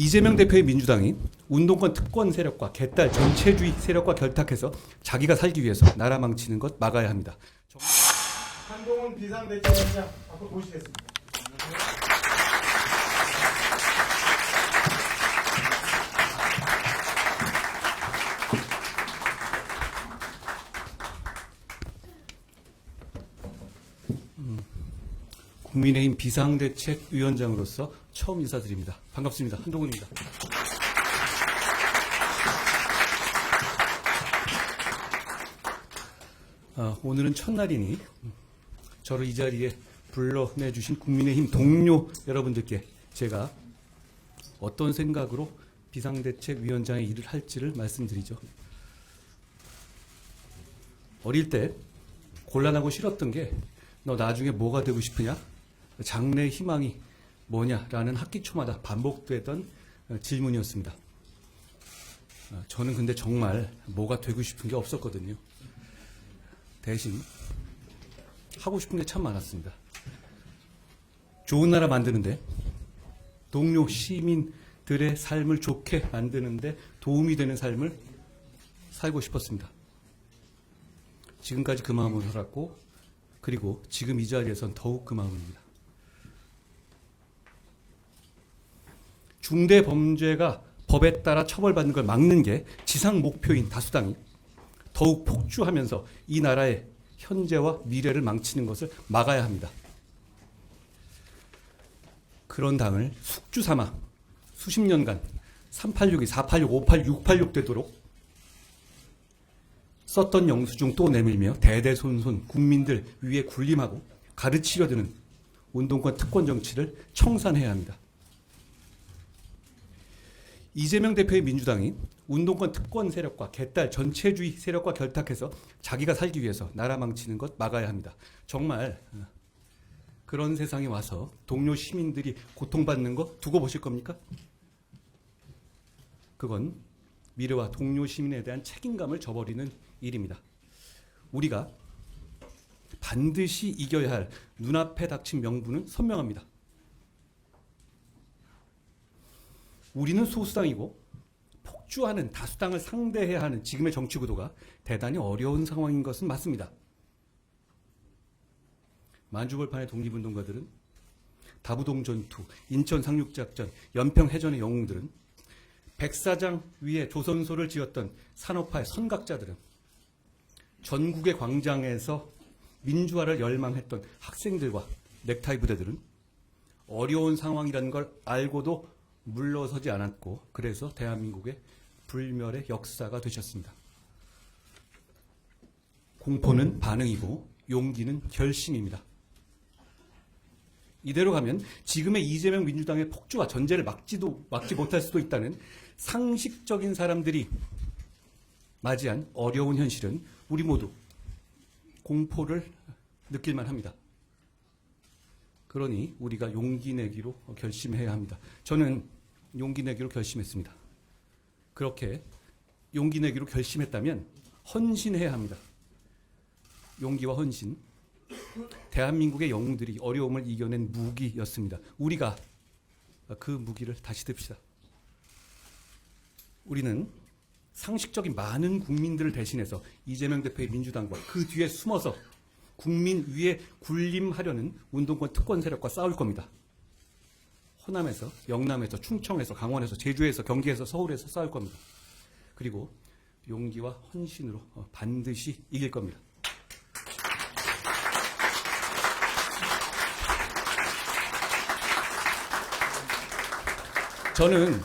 이재명 대표의 민주당이 운동권 특권 세력과 개딸 전체주의 세력과 결탁해서 자기가 살기 위해서 나라 망치는 것 막아야 합니다. 한동훈 비상대책위원장 앞으로 모시겠습니다. 국민의힘 비상대책위원장으로서 처음 인사드립니다. 반갑습니다. 한동훈입니다. 오늘은 첫날이니 저를 이 자리에 불러내주신 국민의힘 동료 여러분들께 제가 어떤 생각으로 비상대책위원장의 일을 할지를 말씀드리죠. 어릴 때 곤란하고 싫었던 게 너 나중에 뭐가 되고 싶으냐? 장래의 희망이 뭐냐라는 학기 초마다 반복되던 질문이었습니다. 저는 근데 정말 뭐가 되고 싶은 게 없었거든요. 대신 하고 싶은 게 참 많았습니다. 좋은 나라 만드는데, 동료 시민들의 삶을 좋게 만드는데 도움이 되는 삶을 살고 싶었습니다. 지금까지 그 마음으로 살았고, 그리고 지금 이 자리에선 더욱 그 마음입니다. 중대 범죄가 법에 따라 처벌받는 걸 막는 게 지상 목표인 다수당이 더욱 폭주하면서 이 나라의 현재와 미래를 망치는 것을 막아야 합니다. 그런 당을 숙주 삼아 수십 년간 386이 486, 586, 686 되도록 썼던 영수증 또 내밀며 대대손손 국민들 위에 군림하고 가르치려 드는 운동권 특권 정치를 청산해야 합니다. 이재명 대표의 민주당이 운동권 특권 세력과 개딸 전체주의 세력과 결탁해서 자기가 살기 위해서 나라 망치는 것 막아야 합니다. 정말 그런 세상에 와서 동료 시민들이 고통받는 거 두고 보실 겁니까? 그건 미래와 동료 시민에 대한 책임감을 저버리는 일입니다. 우리가 반드시 이겨야 할 눈앞에 닥친 명분은 선명합니다. 우리는 소수당이고 폭주하는 다수당을 상대해야 하는 지금의 정치 구도가 대단히 어려운 상황인 것은 맞습니다. 만주벌판의 독립운동가들은, 다부동 전투, 인천 상륙작전, 연평 해전의 영웅들은, 백사장 위에 조선소를 지었던 산업화의 선각자들은, 전국의 광장에서 민주화를 열망했던 학생들과 넥타이 부대들은 어려운 상황이라는 걸 알고도 물러서지 않았고, 그래서 대한민국의 불멸의 역사가 되셨습니다. 공포는 반응이고 용기는 결심입니다. 이대로 가면 지금의 이재명 민주당의 폭주와 전제를 막지 못할 수도 있다는 상식적인 사람들이 맞이한 어려운 현실은 우리 모두 공포를 느낄만 합니다. 그러니 우리가 용기 내기로 결심해야 합니다. 저는 용기 내기로 결심했습니다. 그렇게 용기 내기로 결심했다면 헌신해야 합니다. 용기와 헌신, 대한민국의 영웅들이 어려움을 이겨낸 무기였습니다. 우리가 그 무기를 다시 듭시다. 우리는 상식적인 많은 국민들을 대신해서 이재명 대표의 민주당과 그 뒤에 숨어서 국민 위에 군림하려는 운동권 특권 세력과 싸울 겁니다. 호남에서, 영남에서, 충청에서, 강원에서, 제주에서, 경기에서, 서울에서 싸울 겁니다. 그리고 용기와 헌신으로 반드시 이길 겁니다. 저는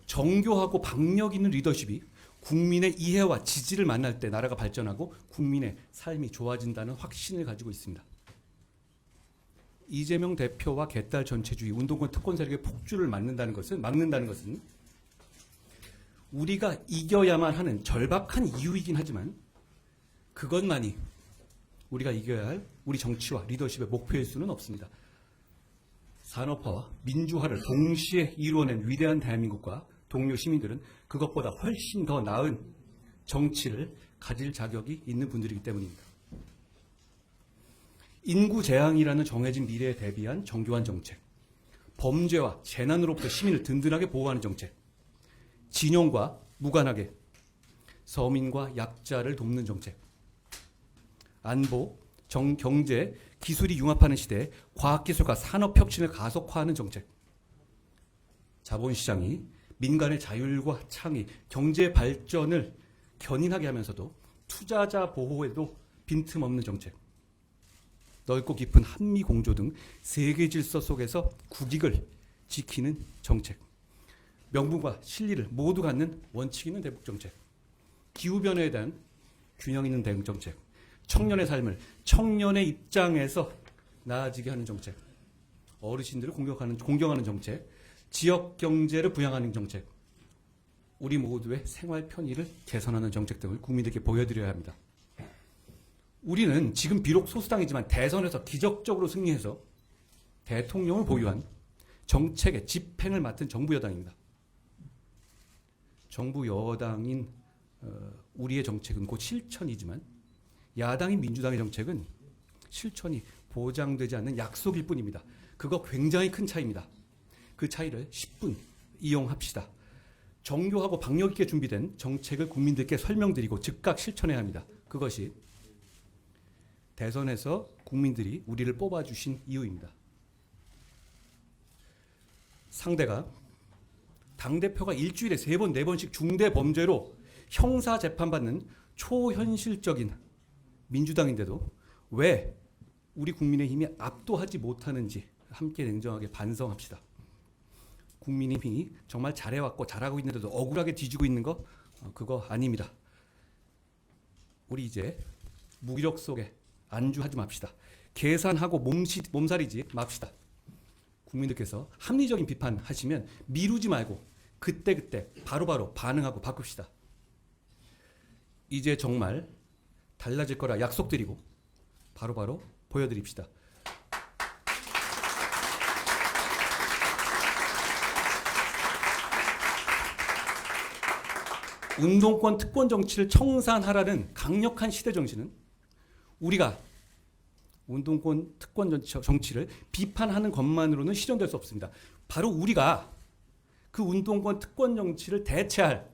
정교하고 박력 있는 리더십이 국민의 이해와 지지를 만날 때 나라가 발전하고 국민의 삶이 좋아진다는 확신을 가지고 있습니다. 이재명 대표와 개딸 전체주의 운동권 특권 세력의 폭주를 막는다는 것은 우리가 이겨야만 하는 절박한 이유이긴 하지만 그것만이 우리가 이겨야 할 우리 정치와 리더십의 목표일 수는 없습니다. 산업화와 민주화를 동시에 이루어낸 위대한 대한민국과 동료 시민들은 그것보다 훨씬 더 나은 정치를 가질 자격이 있는 분들이기 때문입니다. 인구 재앙이라는 정해진 미래에 대비한 정교한 정책, 범죄와 재난으로부터 시민을 든든하게 보호하는 정책, 진영과 무관하게 서민과 약자를 돕는 정책, 안보, 경제, 기술이 융합하는 시대에 과학기술과 산업혁신을 가속화하는 정책, 자본시장이 민간의 자율과 창의, 경제 발전을 견인하게 하면서도 투자자 보호에도 빈틈없는 정책, 넓고 깊은 한미 공조 등 세계 질서 속에서 국익을 지키는 정책, 명분과 실리를 모두 갖는 원칙 있는 대북 정책, 기후변화에 대한 균형 있는 대응 정책, 청년의 삶을 청년의 입장에서 나아지게 하는 정책, 어르신들을 공경하는 정책, 지역 경제를 부양하는 정책, 우리 모두의 생활 편의를 개선하는 정책 등을 국민들께 보여드려야 합니다. 우리는 지금 비록 소수당이지만 대선에서 기적적으로 승리해서 대통령을 보유한 정책의 집행을 맡은 정부 여당입니다. 정부 여당인 우리의 정책은 곧 실천이지만 야당인 민주당의 정책은 실천이 보장되지 않는 약속일 뿐입니다. 그거 굉장히 큰 차이입니다. 그 차이를 10분 이용합시다. 정교하고 박력 있게 준비된 정책을 국민들께 설명드리고 즉각 실천해야 합니다. 그것이 대선에서 국민들이 우리를 뽑아주신 이유입니다. 상대가 당대표가 일주일에 3번, 4번씩 중대 범죄로 형사 재판받는 초현실적인 민주당인데도 왜 우리 국민의힘이 압도하지 못하는지 함께 냉정하게 반성합시다. 국민의힘이 정말 잘해왔고 잘하고 있는데도 억울하게 뒤지고 있는 거 그거 아닙니다. 우리 이제 무기력 속에 안주하지 맙시다. 계산하고 몸살이지 맙시다. 국민들께서 합리적인 비판하시면 미루지 말고 그때그때 바로바로 반응하고 바꿉시다. 이제 정말 달라질 거라 약속드리고 바로바로 보여드립시다. 운동권 특권 정치를 청산하라는 강력한 시대 정신은 우리가 운동권 특권 정치를 비판하는 것만으로는 실현될 수 없습니다. 바로 우리가 그 운동권 특권 정치를 대체할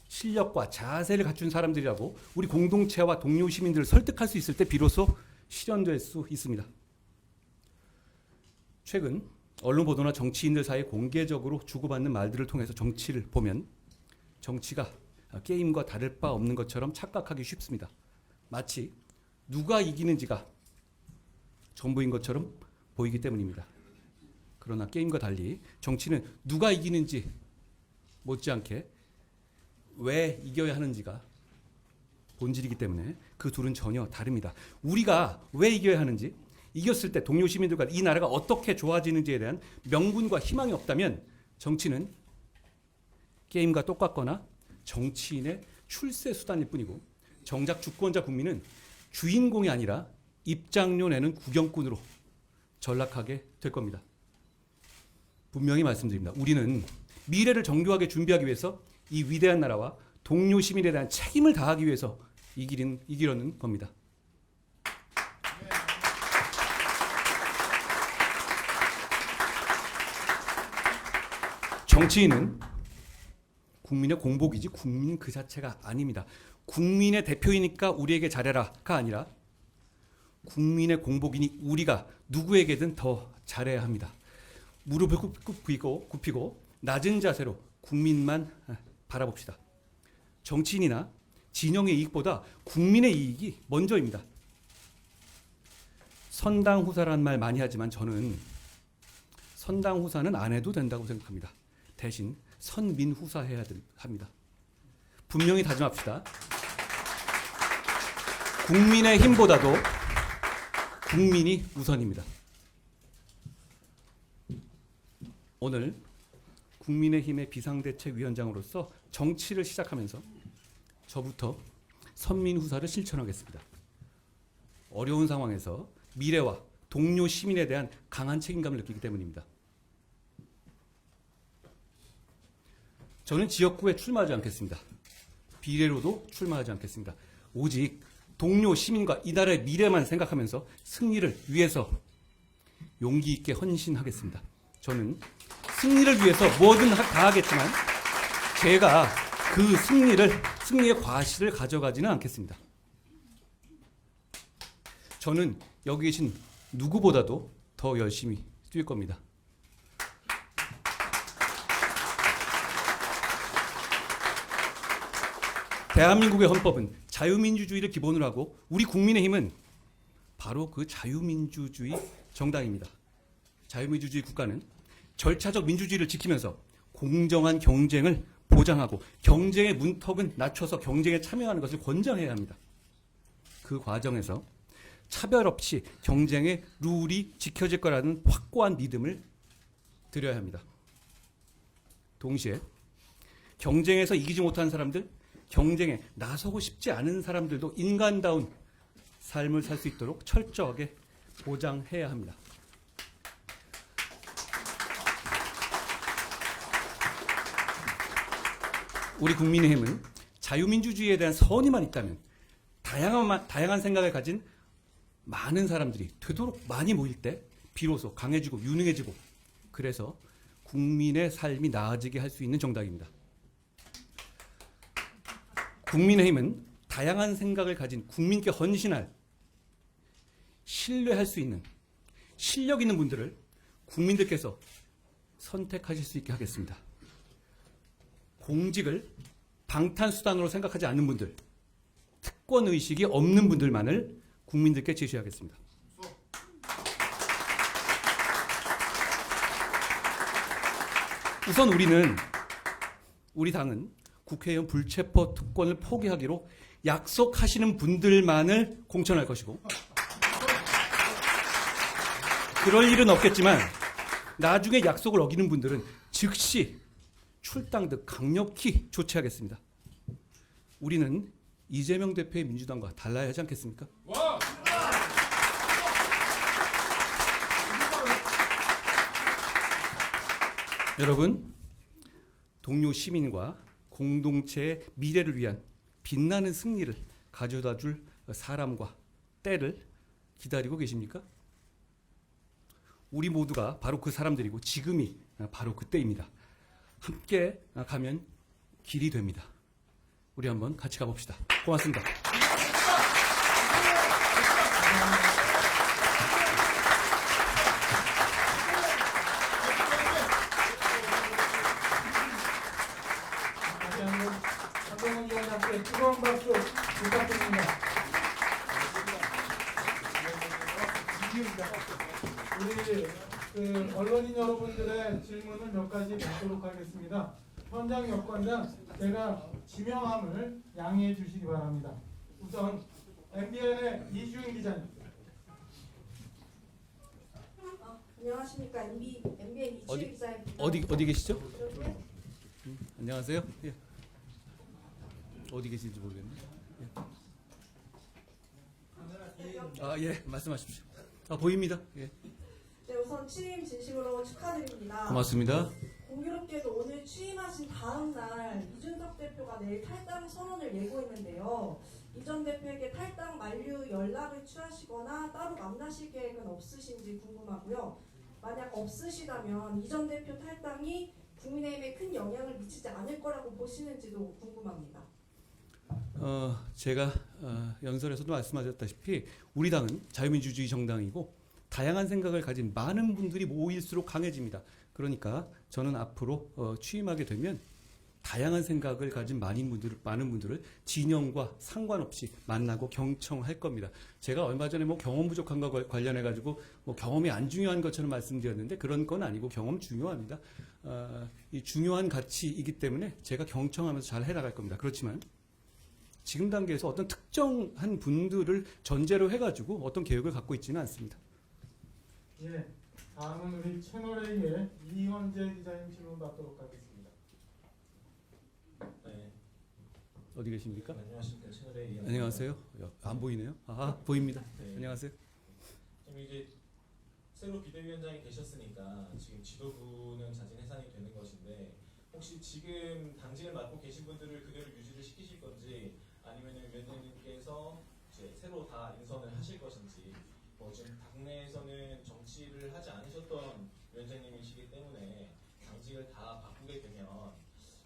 실력과 자세를 갖춘 사람들이라고 우리 공동체와 동료 시민들을 설득할 수 있을 때 비로소 실현될 수 있습니다. 최근 언론 보도나 정치인들 사이에 공개적으로 주고받는 말들을 통해서 정치를 보면 정치가 게임과 다를 바 없는 것처럼 착각하기 쉽습니다. 마치 누가 이기는지가 전부인 것처럼 보이기 때문입니다. 그러나 게임과 달리 정치는 누가 이기는지 못지않게 왜 이겨야 하는지가 본질이기 때문에 그 둘은 전혀 다릅니다. 우리가 왜 이겨야 하는지, 이겼을 때 동료 시민들과 이 나라가 어떻게 좋아지는지에 대한 명분과 희망이 없다면 정치는 게임과 똑같거나 정치인의 출세 수단일 뿐이고 정작 주권자 국민은 주인공이 아니라 입장료 내는 구경꾼으로 전락하게 될 겁니다. 분명히 말씀드립니다. 우리는 미래를 정교하게 준비하기 위해서 이 위대한 나라와 동료 시민에 대한 책임을 다하기 위해서 이기려는 겁니다. 정치인은 국민의 공복이지 국민 그 자체가 아닙니다. 국민의 대표이니까 우리에게 잘해라가 아니라 국민의 공복이니 우리가 누구에게든 더 잘해야 합니다. 무릎을 굽히고 낮은 자세로 국민만 바라봅시다. 정치인이나 진영의 이익보다 국민의 이익이 먼저입니다. 선당후사라는 말 많이 하지만 저는 선당후사는 안 해도 된다고 생각합니다. 대신 선민후사해야 합니다. 분명히 다짐합시다. 국민의 힘보다도 국민이 우선입니다. 오늘 국민의힘의 비상대책위원장으로서 정치를 시작하면서 저부터 선민후사를 실천하겠습니다. 어려운 상황에서 미래와 동료 시민에 대한 강한 책임감을 느끼기 때문입니다. 저는 지역구에 출마하지 않겠습니다. 비례로도 출마하지 않겠습니다. 오직 동료 시민과 이 나라의 미래만 생각하면서 승리를 위해서 용기 있게 헌신하겠습니다. 저는 승리를 위해서 뭐든 다 하겠지만 제가 그 승리의 과실을 가져가지는 않겠습니다. 저는 여기 계신 누구보다도 더 열심히 뛸 겁니다. 대한민국의 헌법은 자유민주주의를 기본으로 하고 우리 국민의힘은 바로 그 자유민주주의 정당입니다. 자유민주주의 국가는 절차적 민주주의를 지키면서 공정한 경쟁을 보장하고 경쟁의 문턱은 낮춰서 경쟁에 참여하는 것을 권장해야 합니다. 그 과정에서 차별 없이 경쟁의 룰이 지켜질 거라는 확고한 믿음을 드려야 합니다. 동시에 경쟁에서 이기지 못하는 사람들, 경쟁에 나서고 싶지 않은 사람들도 인간다운 삶을 살 수 있도록 철저하게 보장해야 합니다. 우리 국민의힘은 자유민주주의에 대한 선의만 있다면 다양한 생각을 가진 많은 사람들이 되도록 많이 모일 때 비로소 강해지고 유능해지고 그래서 국민의 삶이 나아지게 할 수 있는 정당입니다. 국민의힘은 다양한 생각을 가진 국민께 헌신할 신뢰할 수 있는 실력 있는 분들을 국민들께서 선택하실 수 있게 하겠습니다. 공직을 방탄수단으로 생각하지 않는 분들, 특권의식이 없는 분들만을 국민들께 제시하겠습니다. 우선 우리 당은 국회의원 불체포 특권을 포기하기로 약속하시는 분들만을 공천할 것이고 그럴 일은 없겠지만 나중에 약속을 어기는 분들은 즉시 출당 등 강력히 조치하겠습니다. 우리는 이재명 대표의 민주당과 달라야 하지 않겠습니까? 여러분, 동료 시민과 공동체의 미래를 위한 빛나는 승리를 가져다 줄 사람과 때를 기다리고 계십니까? 우리 모두가 바로 그 사람들이고 지금이 바로 그때입니다. 함께 가면 길이 됩니다. 우리 한번 같이 가봅시다. 고맙습니다. 다시 한번 한동훈 의원님께 뜨거운 박수 부탁드립니다. 우리 언론인 여러분들의 질문을 몇 가지 받도록 하겠습니다. 현장 여건장 제가 지명함을 양해해 주시기 바랍니다. 우선 MBN의 이주인 기자님. 안녕하십니까. MBN 이주일 기자입니다. 어디 계시죠? 저기요? 안녕하세요. 예. 어디 계신지 모르겠네. 예, 말씀하십시오. 보입니다. 예. 네, 우선 취임 진심으로 축하드립니다. 고맙습니다. 공교롭게도 오늘 취임하신 다음 날 이준석 대표가 내일 탈당 선언을 예고했는데요. 이 전 대표에게 탈당 만료 연락을 취하시거나 따로 만나실 계획은 없으신지 궁금하고요. 만약 없으시다면 이 전 대표 탈당이 국민의힘에 큰 영향을 미치지 않을 거라고 보시는지도 궁금합니다. 제가 연설에서도 말씀하셨다시피 우리 당은 자유민주주의 정당이고 다양한 생각을 가진 많은 분들이 모일수록 강해집니다. 그러니까 저는 앞으로 취임하게 되면 다양한 생각을 가진 많은 분들을 진영과 상관없이 만나고 경청할 겁니다. 제가 얼마 전에 경험 부족한 거 관련해 가지고 경험이 안 중요한 것처럼 말씀드렸는데 그런 건 아니고 경험 중요합니다. 이 중요한 가치이기 때문에 제가 경청하면서 잘 해나갈 겁니다. 그렇지만 지금 단계에서 어떤 특정한 분들을 전제로 해가지고 어떤 계획을 갖고 있지는 않습니다. 예, 다음은 우리 채널A의 이현재 기자님 질문 받도록 하겠습니다. 네, 어디 계십니까? 안녕하십니까. 채널A 안녕하세요. 안 보이네요. 보입니다. 네. 안녕하세요. 좀 이제 새로 비대위원장이 되셨으니까 지금 지도부는 자진 해산이 되는 것인데 혹시 지금 당직을 맡고 계신 분들을 그대로 유지를 시키실 건지 아니면 위원장님께서 이제 새로 다 인선을 하실 것인지 지금 당내에서는 정치를 하지 않으셨던 위원장님이시기 때문에 당직을 다 바꾸게 되면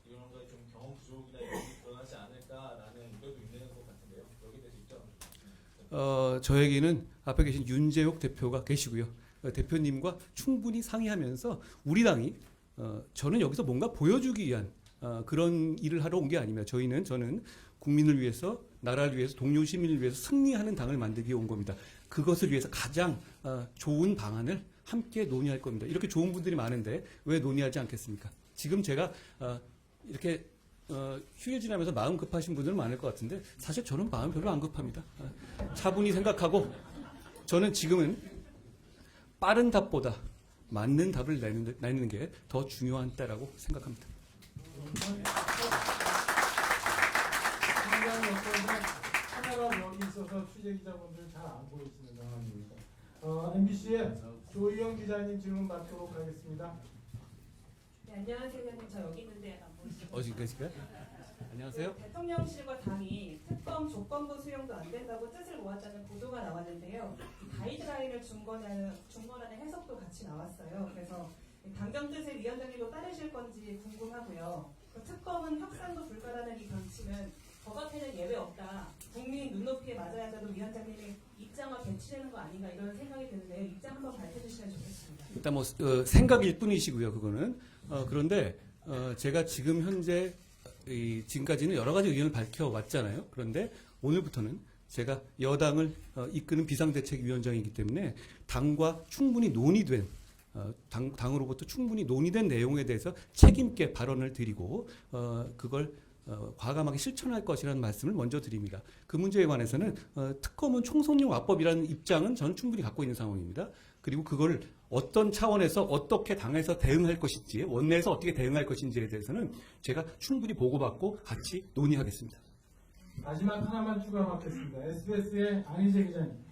이런 거에 좀 경험 부족이나 이런 게 드러나지 않을까라는 우려도 있는 것 같은데요. 여기에 대해서 입장. 저에게는 앞에 계신 윤재욱 대표가 계시고요. 대표님과 충분히 상의하면서 우리 당이 저는 여기서 뭔가 보여주기 위한 그런 일을 하러 온 게 아닙니다. 저는 국민을 위해서, 나라를 위해서, 동료 시민을 위해서 승리하는 당을 만들기 위해 온 겁니다. 그것을 위해서 가장 좋은 방안을 함께 논의할 겁니다. 이렇게 좋은 분들이 많은데 왜 논의하지 않겠습니까? 지금 제가 이렇게 휴일 지나면서 마음 급하신 분들은 많을 것 같은데 사실 저는 마음 별로 안 급합니다. 차분히 생각하고 저는 지금은 빠른 답보다 맞는 답을 내는 게 더 중요한 때라고 생각합니다. 현장 여건은 카메라 여기 있어서 취재기자분들 잘 안 보이시는 상황입니다. MBC의 조희영 기자님 질문 받도록 하겠습니다. 네, 안녕하세요, 위원님. 저 여기 있는데 안 보이시죠? 어디까지요? 안녕하세요. 대통령실과 당이 특검 조건부 수용도 안 된다고 뜻을 모았다는 보도가 나왔는데요. 가이드라인을 중건하는 해석도 같이 나왔어요. 그래서 당정 뜻을 위원장님도 따르실 건지 궁금하고요. 그 특검은 협상도 불가라는 이 방침은 저 같에는 예외 없다. 국민 눈높이에 맞아야 한다도 위원장님의 입장과 배치되는 거 아닌가 이런 생각이 드는데요. 입장 한번 밝혀주시면 좋겠습니다. 일단 뭐 생각일 뿐이시고요. 그거는 그런데 제가 지금 현재 지금까지는 여러 가지 의견을 밝혀왔잖아요. 그런데 오늘부터는 제가 여당을 이끄는 비상대책위원장이기 때문에 당과 충분히 논의된 당으로부터 충분히 논의된 내용에 대해서 책임있게 발언을 드리고 그걸 과감하게 실천할 것이라는 말씀을 먼저 드립니다. 그 문제에 관해서는 특검은 총선용 와법이라는 입장은 저는 충분히 갖고 있는 상황입니다. 그리고 그걸 어떤 차원에서 어떻게 당에서 대응할 것인지, 원내에서 어떻게 대응할 것인지에 대해서는 제가 충분히 보고받고 같이 논의하겠습니다. 마지막 하나만 추가 받겠습니다. SBS의 안희재 기자님.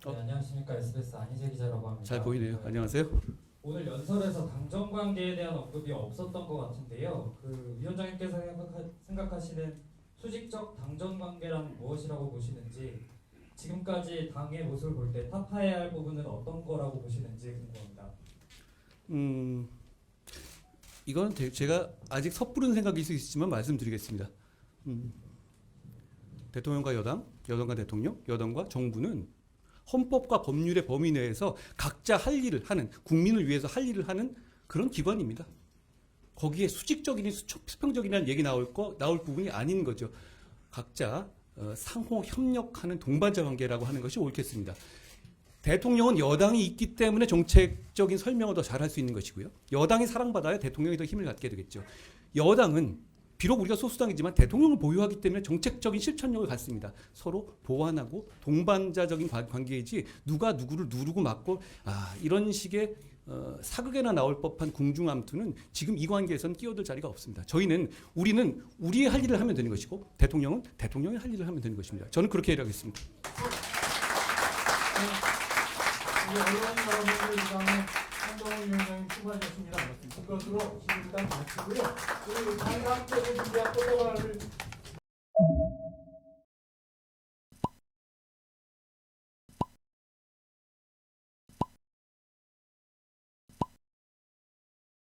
네, 안녕하십니까. SBS 안희재 기자라고 합니다. 잘 보이네요. 안녕하세요. 오늘 연설에서 당정 관계에 대한 언급이 없었던 것 같은데요. 그 위원장님께서 생각하시는 수직적 당정 관계란 무엇이라고 보시는지, 지금까지 당의 모습을 볼 때 타파해야 할 부분은 어떤 거라고 보시는지 궁금합니다. 이건 제가 아직 섣부른 생각일 수 있지만 말씀드리겠습니다. 대통령과 여당, 여당과 대통령, 여당과 정부는 헌법과 법률의 범위 내에서 각자 할 일을 하는, 국민을 위해서 할 일을 하는 그런 기관입니다. 거기에 수직적이니 수평적이라는 얘기 나올 부분이 아닌 거죠. 각자 상호 협력하는 동반자 관계라고 하는 것이 옳겠습니다. 대통령은 여당이 있기 때문에 정책적인 설명을 더 잘할 수 있는 것이고요. 여당이 사랑받아야 대통령이 더 힘을 갖게 되겠죠. 여당은 비록 우리가 소수당이지만 대통령을 보유하기 때문에 정책적인 실천력을 갖습니다. 서로 보완하고 동반자적인 관계이지 누가 누구를 누르고 막고 이런 식의 사극에나 나올 법한 궁중암투는 지금 이 관계에서는 끼어들 자리가 없습니다. 우리는 우리의 할 일을 하면 되는 것이고 대통령은 대통령의 할 일을 하면 되는 것입니다. 저는 그렇게 일하겠습니다. 언론 여러분들 이상은 한동훈 위원장님 수고하셨습니다. 이것으로 질의응답 마치고요. 그리고 장관께서 준비한 프로그램을